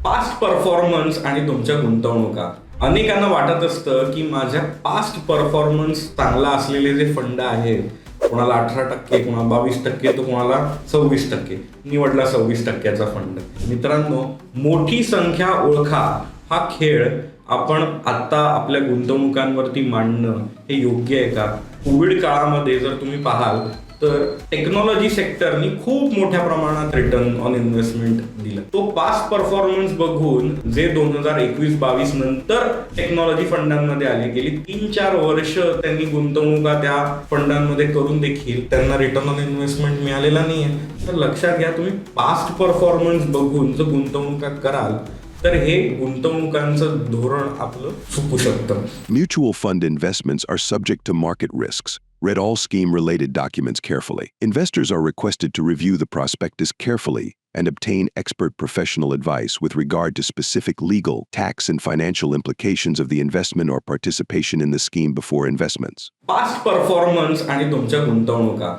Past performance आणि तुमच्या गुंतवणुका. अनेकांना वाटत असतं की माझ्या पास्ट परफॉर्मन्स चांगला असलेले जे फंड आहेत, कोणाला 18%, कोणाला 22%, तर कोणाला 26%. निवडला 26%चा फंड. मित्रांनो, मोठी संख्या ओळखा हा खेळ आपण आता आपल्या गुंतवणुकांवरती मांडणं हे योग्य आहे का? कोविड काळामध्ये जर तुम्ही पाहाल तर टेक्नॉलॉजी सेक्टरनी खूप मोठ्या प्रमाणात रिटर्न ऑन इन्व्हेस्टमेंट दिलं. तो पास्ट परफॉर्मन्स बघून जे 2021-22 नंतर टेक्नॉलॉजी फंडांमध्ये आले, गेली 3-4 वर्ष त्यांनी गुंतवणुका त्या फंडांमध्ये करून देखील त्यांना रिटर्न ऑन इन्व्हेस्टमेंट मिळालेला नाहीये. तर लक्षात घ्या, तुम्ही पास्ट परफॉर्मन्स बघून जर गुंतवणुका कराल तर हे गुंतवणुकांचं धोरण आपलं चुकू शकतं. Mutual fund investments are subject to market risks. Read all scheme-related documents carefully. Investors are requested to review the prospectus carefully and obtain expert professional advice with regard to specific legal, tax, and financial implications of the investment or participation in the scheme before investments. Past performance आणि तुमच्या गुंतवणुका.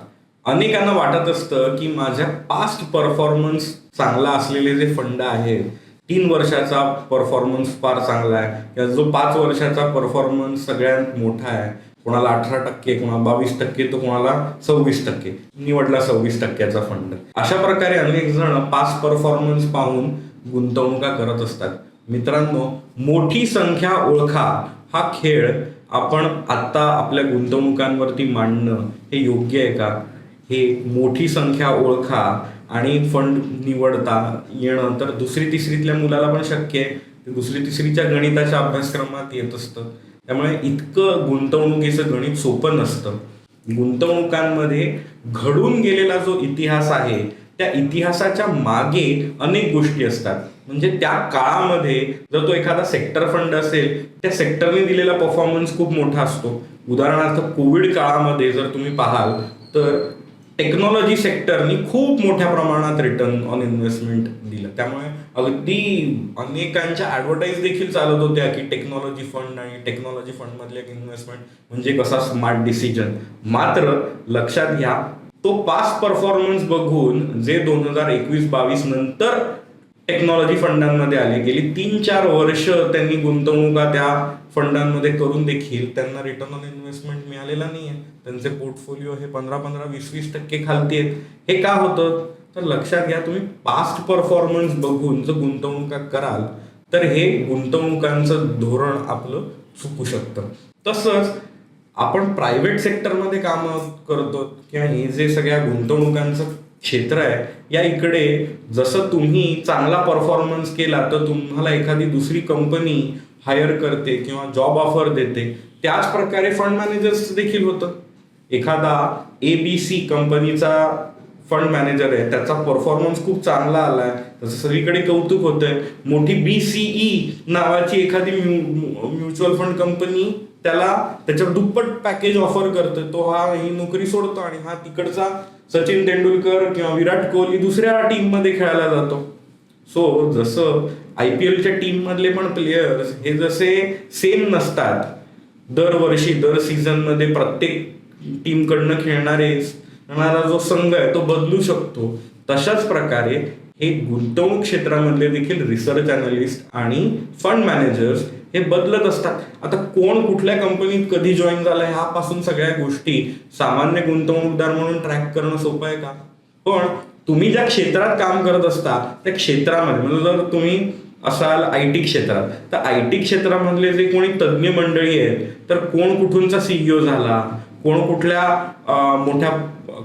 अनेकांना वाटत असतं की माझ्या past performance चांगला असलेले जे फंड आहेत, 3 वर्षाचा परफॉर्मन्स फार चांगला आहे, या जो 5 वर्षाचा परफॉर्मन्स सगळ्यात मोठा आहे, कोणाला 18%, कोणाला 22%, तर कोणाला 26%. निवडला 26%चा फंड. अशा प्रकारे अनेक जण पास्ट परफॉर्मन्स पाहून गुंतवणुका करत असतात. मित्रांनो, मोठी संख्या ओळखा हा खेळ आपण आता आपल्या गुंतवणुकांवरती मांडणं हे योग्य आहे का? हे मोठी संख्या ओळखा आणि फंड निवडता येणं तर 2री-तिसरीतल्या मुलाला पण शक्य आहे. ते 2री-तिसरीच्या गणिताच्या अभ्यासक्रमात येत असतं. त्यामुळे इतकं गुंतवणुकीचं गणित सोपं नसतं. गुंतवणुकांमध्ये घडून गेलेला जो इतिहास आहे, त्या इतिहासाच्या मागे अनेक गोष्टी असतात. म्हणजे त्या काळामध्ये जर तो एखादा सेक्टर फंड असेल, त्या सेक्टरने दिलेला परफॉर्मन्स खूप मोठा असतो. उदाहरणार्थ कोविड काळामध्ये जर तुम्ही पाहाल तर टेक्नॉलॉजी सेक्टरनी खूप मोठ्या प्रमाणात रिटर्न ऑन इन्व्हेस्टमेंट दिलं. त्यामुळे अगदी अनेकांच्या ॲडव्हर्टाईज देखील चालत होत्या की टेक्नॉलॉजी फंड आणि टेक्नॉलॉजी फंडमधले इन्व्हेस्टमेंट म्हणजे कसा स्मार्ट डिसिजन. मात्र लक्षात घ्या, तो पास्ट परफॉर्मन्स बघून जे 2021-22 नंतर टेक्नॉलॉजी फंडांमध्ये आले, गेली 3-4 वर्ष त्यांनी गुंतवणुका त्या फंडांमध्ये करून देखील त्यांना रिटर्न ऑन इन्व्हेस्टमेंट मिळालेला नाहीये. त्यांचे पोर्टफोलिओ हे 15-15, 20-20% खालती आहेत. हे का होतं? तर लक्षात घ्या, तुम्ही पास्ट परफॉर्मन्स बघून जर गुंतवणुका कराल तर हे गुंतवणुकांचं धोरण आपलं चुकू शकतं. तसंच आपण प्रायव्हेट सेक्टरमध्ये कामं करतो किंवा हे जे सगळ्या गुंतवणुकांचं क्षेत्र आहे, या इकडे जसं तुम्ही चांगला परफॉर्मन्स केला तर तुम्हाला एखादी दुसरी कंपनी हायर करते किंवा जॉब ऑफर देते. त्याच प्रकारे फंड मॅनेजर्स देखील होतं. एखादा ABC कंपनीचा फंड मॅनेजर आहे, त्याचा परफॉर्मन्स खूप चांगला आलाय, त्याचं सगळीकडे कौतुक होतंय. मोठी BCE नावाची एखादी म्युच्युअल फंड कंपनी त्याला त्याच्यावर दुप्पट पॅकेज ऑफर करते. तो ही नोकरी सोडतो आणि हा तिकडचा सचिन तेंडुलकर किंवा विराट कोहली दुसऱ्या टीममध्ये खेळायला जातो. सो जसं IPLच्या टीममधले पण प्लेयर्स हे जसे सेम नसतात, दरवर्षी दर सीझनमध्ये प्रत्येक टीमकडनं खेळणारा जो संघ आहे तो बदलू शकतो. तशाच प्रकारे हे गुंतवणूक क्षेत्रामधले देखील रिसर्च अनालिस्ट आणि फंड मॅनेजर्स हे बदलत असतात. आता कोण कुठल्या कंपनीत कधी जॉईन झालाय ह्यापासून सगळ्या गोष्टी सामान्य गुंतवणूकदार म्हणून ट्रॅक करणं सोपं आहे का? पण तुम्ही ज्या क्षेत्रात काम करत असता त्या क्षेत्रामध्ये, म्हणजे जर तुम्ही असाल IT क्षेत्रात, तर IT क्षेत्रामधले जे कोणी तज्ज्ञ मंडळी आहेत, तर कोण कुठूनचा CEO झाला, कोण कुठल्या मोठ्या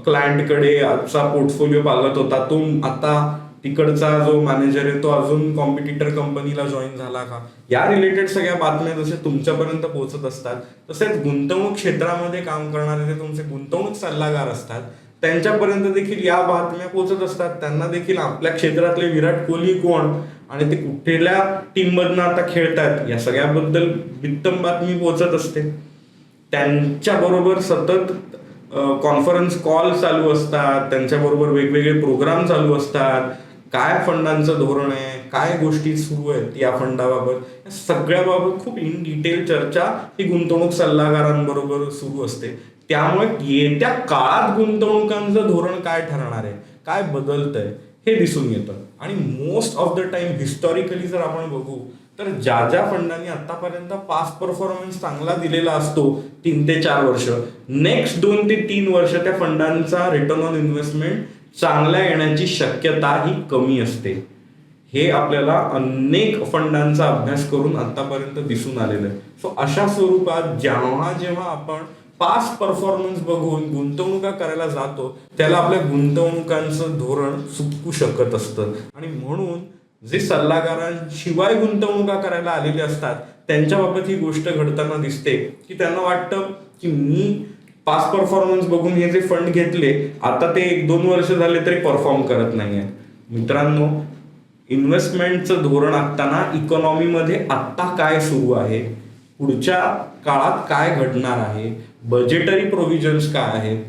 क्लायंटकडे आजचा पोर्टफोलिओ पालत होता, तो आता तिकडचा जो मॅनेजर आहे तो अजून कॉम्पिटिटर कंपनीला जॉईन झाला का, या रिलेटेड सगळ्या बातम्या जसे तुमच्यापर्यंत पोहोचत असतात, तसेच गुंतवणूक क्षेत्रामध्ये काम करणारे जे तुमचे गुंतवणूक सल्लागार असतात त्यांच्यापर्यंत देखील या बातम्या पोहोचत असतात. त्यांना देखील आपल्या क्षेत्रातले विराट कोहली कोण आणि ते कुठल्या टीममधनं आता खेळतात या सगळ्याबद्दल बित्तम बातमी पोहोचत असते. त्यांच्याबरोबर सतत कॉन्फरन्स कॉल चालू असतात, त्यांच्याबरोबर वेगवेगळे प्रोग्राम चालू असतात. काय फंडांचं धोरण आहे, काय गोष्टी सुरू आहेत या फंडाबाबत, या सगळ्याबाबत खूप इन डिटेल चर्चा ही गुंतवणूक सल्लागारांबरोबर सुरू असते. त्यामुळे येत्या काळात गुंतवणुकांचं धोरण काय ठरणार आहे, काय बदलतंय हे दिसून येतं. आणि most of the time historically जर आपण बघू तर ज्या ज्या फंडांनी आतापर्यंत पास्ट परफॉर्मन्स चांगला दिलेला असतो 3 ते 4 वर्ष, नेक्स्ट 2 ते 3 वर्ष त्या फंडांचा रिटर्न ऑन इन्व्हेस्टमेंट चांगल्या येण्याची शक्यता ही कमी असते. हे आपल्याला अनेक फंडांचा अभ्यास करून आतापर्यंत दिसून आलेलं आहे. सो अशा स्वरूपात जेव्हा आपण पास्ट परफॉर्मन्स बघून गुंतवणुका करायला जातो त्याला आपल्या गुंतवणुकांचं धोरण चुकू शकत असतं. आणि म्हणून जे सल्लागारांशिवाय गुंतवणुका करायला आलेले असतात त्यांच्या बाबत ही गोष्ट घडताना दिसते की त्यांना वाटतं की मी पास्ट परफॉर्मन्स बघून हे जे फंड घेतले आता ते 1-2 वर्ष झाले तरी परफॉर्म करत नाहीये. मित्रांनो, इन्व्हेस्टमेंटचं धोरण आखताना इकॉनॉमीमध्ये आत्ता काय सुरू आहे, पुढच्या काळात काय घडणार आहे, बजेटरी प्रोव्हिजन्स काय आहेत,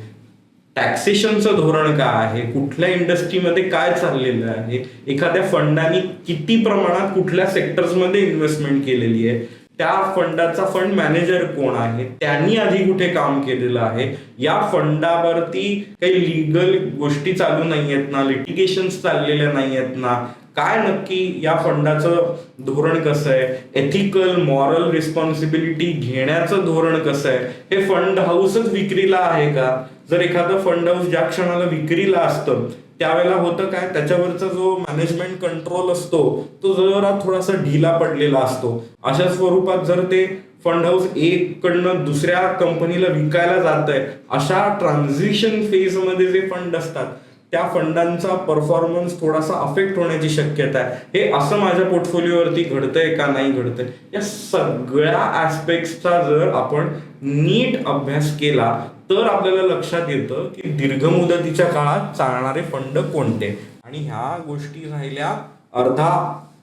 टॅक्सेशनचं धोरण काय आहे, कुठल्या इंडस्ट्रीमध्ये काय चाललेलं आहे, एखाद्या फंडाने किती प्रमाणात कुठल्या सेक्टर्समध्ये इन्व्हेस्टमेंट केलेली आहे, त्या फंडाचा फंड मॅनेजर कोण आहे, त्यांनी आधी कुठे काम केलेलं आहे, या फंडावरती काही लिगल गोष्टी चालू नाही आहेत ना, लिटिगेशन्स चाललेल्या नाही आहेत ना, काय नक्की या फंडाचं धोरण कसं आहे, एथिकल मॉरल रिस्पॉन्सिबिलिटी घेण्याचं धोरण कसं आहे, हे फंड हाऊसच विक्रीला आहे का, जर एखादं फंड हाऊस ज्या क्षणाला विक्रीला असतं त्यावेळेला होतं काय, त्याच्यावरचा जो मॅनेजमेंट कंट्रोल असतो तो जरा थोडासा ढिला पडलेला असतो. अशा स्वरूपात जर ते फंड हाऊस एक कडनं दुसऱ्या कंपनीला विकायला जात आहे, अशा ट्रान्झिशन फेज मध्ये जे फंड असतात त्या फंडांचा परफॉर्मन्स थोडासा अफेक्ट होण्याची शक्यता आहे. हे असं माझ्या पोर्टफोलिओवरती घडतंय का नाही घडतंय, या सगळ्या ऍस्पेक्ट्सचा जर आपण नीट अभ्यास केला तर आपल्याला लक्षात येतं की दीर्घ मुदतीच्या काळात चालणारे फंड कोणते. आणि ह्या गोष्टी राहिल्या अर्धा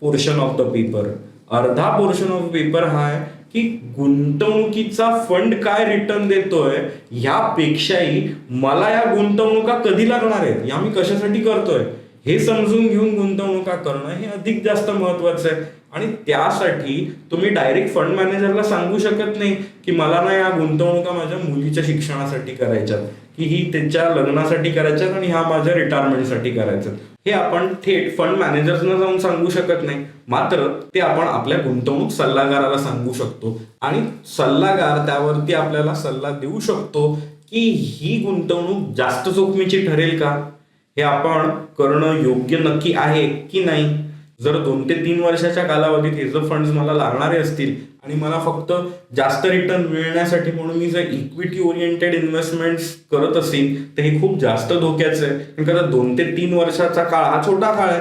पोर्शन ऑफ द पेपर. अर्धा पोर्शन ऑफ पेपर हा आहे की गुंतवणुकीचा फंड काय रिटर्न देतोय ह्यापेक्षाही मला या गुंतवणुका कधी लागणार आहेत, या मी कशासाठी करतोय हे समजून घेऊन गुंतवणुका करणं हे अधिक जास्त महत्वाचं आहे. आणि त्यासाठी तुम्ही डायरेक्ट फंड मॅनेजरला सांगू शकत नाही की मला ना या गुंतवणुका माझ्या मुलीच्या शिक्षणासाठी करायच्यात, की ही त्याच्या लग्नासाठी करायच्यात आणि ह्या माझ्या रिटायरमेंटसाठी करायच्यात. हे आपण थेट फंड मॅनेजर्सना जाऊन सांगू शकत नाही, मात्र ते आपण आपल्या गुंतवणूक सल्लागाराला सांगू शकतो. आणि सल्लागार त्यावरती आपल्याला सल्ला देऊ शकतो की ही गुंतवणूक जास्त जोखमीची ठरेल का, हे आपण करणं योग्य नक्की आहे की नाही. जर 2 ते 3 वर्षाच्या कालावधीत हे जर फंड्स मला लागणारे असतील आणि मला फक्त जास्त रिटर्न मिळण्यासाठी म्हणून मी जर इक्विटी ओरिएंटेड इन्व्हेस्टमेंट्स करत असेल तर हे खूप जास्त धोक्याचं आहे. कारण 2 ते 3 वर्षाचा काळ हा छोटा काळ आहे.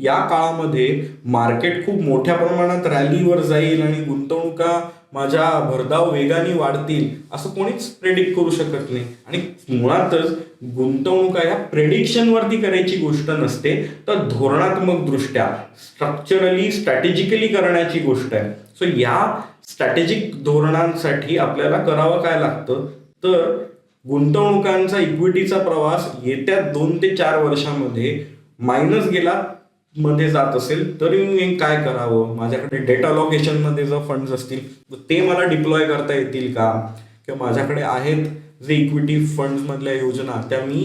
या काळामध्ये मार्केट खूप मोठ्या प्रमाणात रॅलीवर जाईल आणि गुंतवणुका माझ्या भरधाव वेगाने वाढतील असं कोणीच प्रेडिक्ट करू शकत नाही. आणि मुळातच गुंतवणुका या प्रेडिक्शनवरती करायची गोष्ट नसते, तर धोरणात्मक दृष्ट्या स्ट्रॅटेजिकली करण्याची गोष्ट आहे. सो या स्ट्रॅटेजिक धोरणांसाठी आपल्याला करावं काय लागतं, तर गुंतवणुकांचा इक्विटीचा प्रवास येत्या 2 ते 4 वर्षामध्ये मायनस गेला मध्ये जात असेल तरी मी काय करावं, माझ्याकडे डेटा अलोकेशन मध्ये जर फंड्स असतील ते मला डिप्लॉय करता येतील का, किंवा माझ्याकडे आहेत जे इक्विटी फंड्स मधल्या योजना त्या मी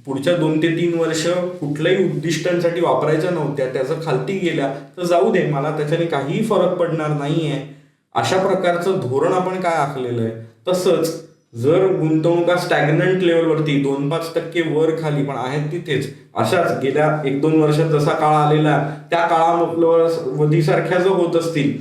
पुढच्या 2 ते 3 वर्ष कुठल्याही उद्दिष्टांसाठी वापरायच्या नव्हत्या, त्याचं खालती गेल्या तर जाऊ दे, मला त्याच्याने काहीही फरक पडणार नाहीये. अशा प्रकारचं धोरण आपण काय आखलेलं आहे. तसंच जर गुंतवणुका स्टॅग्नंट लेवलवरती 2-5% वर खाली पण आहेत तिथेच, अशाच गेल्या 1-2 वर्षात जसा काळ आलेला त्या काळावधीसारख्या जर होत असतील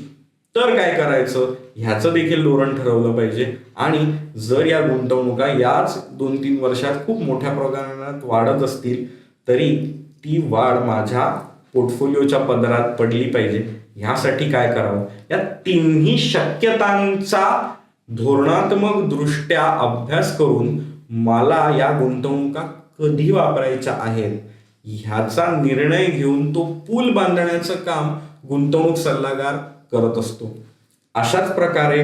तर काय करायचं ह्याचं देखील धोरण ठरवलं पाहिजे. आणि जर या गुंतवणुका याच 2-3 वर्षात खूप मोठ्या प्रमाणात वाढत असतील तरी ती वाढ माझ्या पोर्टफोलिओच्या पदरात पडली पाहिजे. ह्यासाठी काय करावं, या तिन्ही शक्यतांचा धोरणात्मक दृष्ट्या अभ्यास करून मला या गुंतवणुका कधी वापरायच्या आहेत ह्याचा निर्णय घेऊन तो पूल बांधण्याचं काम गुंतवणूक सल्लागार करत असतो. अशाच प्रकारे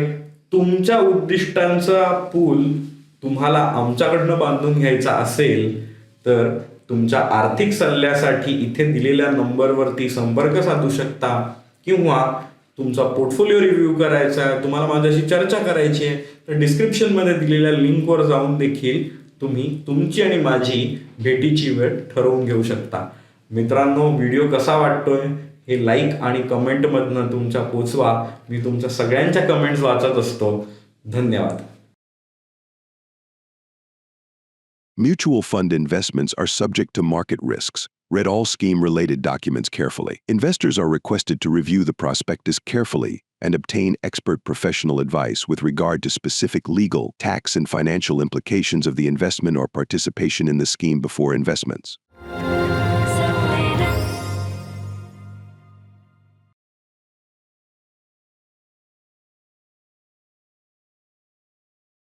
तुमच्या उद्दिष्टांचा पूल तुम्हाला आमच्याकडनं बांधून घ्यायचा असेल तर तुमच्या आर्थिक सल्ल्यासाठी इथे दिलेल्या नंबरवरती संपर्क साधू शकता, किंवा तुमचा पोर्टफोलिओ रिव्ह्यू करायचा आहे, तुम्हाला माझ्याशी चर्चा करायची आहे तर डिस्क्रिप्शनमध्ये दिलेल्या लिंकवर जाऊन देखील तुम्ही तुमची आणि माझी भेटीची वेळ ठरवून घेऊ शकता. मित्रांनो, व्हिडिओ कसा वाटतोय हे लाईक आणि कमेंटमधनं तुमच्या पोचवा. मी तुमच्या सगळ्यांच्या कमेंट्स वाचत असतो. धन्यवाद. Mutual fund investments are subject to market risks. Read all scheme-related documents carefully. Investors are requested to review the prospectus carefully and obtain expert professional advice with regard to specific legal, tax, and financial implications of the investment or participation in the scheme before investments.